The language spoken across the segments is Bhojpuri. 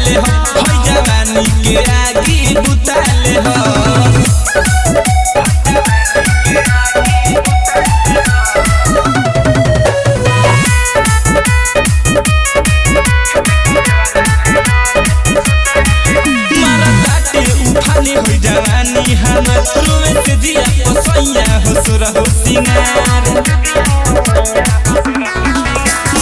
बुताले हो होई जवानी के आगी बुताले हो होई जवानी हमर रोवे से जिया पसैया हो सुर हो सिंगार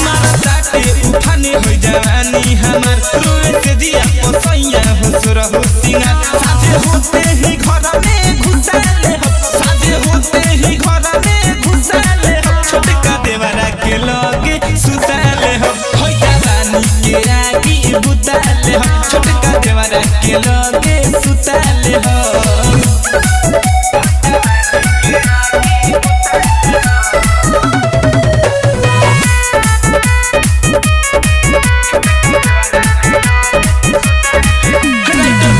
मारा ताटे उठाने होई जवानी हमर रोवे से जिया पसैया हो सुर हो सिंगार साथे होते ही घर में घुसाले हो साथे होते ही घर में घुसाले हो छोटका देवरा के लगे सुताले हो होई जवानी के आगी बुताले हो छोटका देवरा के लगे सुताले हो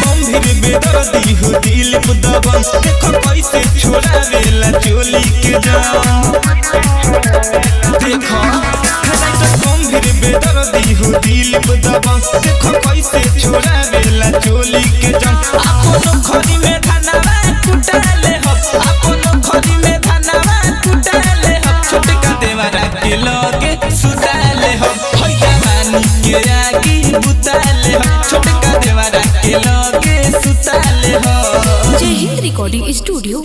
बेदर्दी हो दिल दबंग देखो कैसे छोड़ावेला चोली के जान देखो गंभीर बेदर्दी हो दिल दबंग देखो कैसे छोड़ावेला चोली के जान आपनो खरी में धनवा टूटाले हो आपनो खरी में धनवा टूटाले हो छोटका देवरा के लगे सुताले हो होई जवानी के आगी बुताले हो छोटका देवरा के लगे सुताले हो। जय हिंद रिकॉर्डिंग स्टूडियो।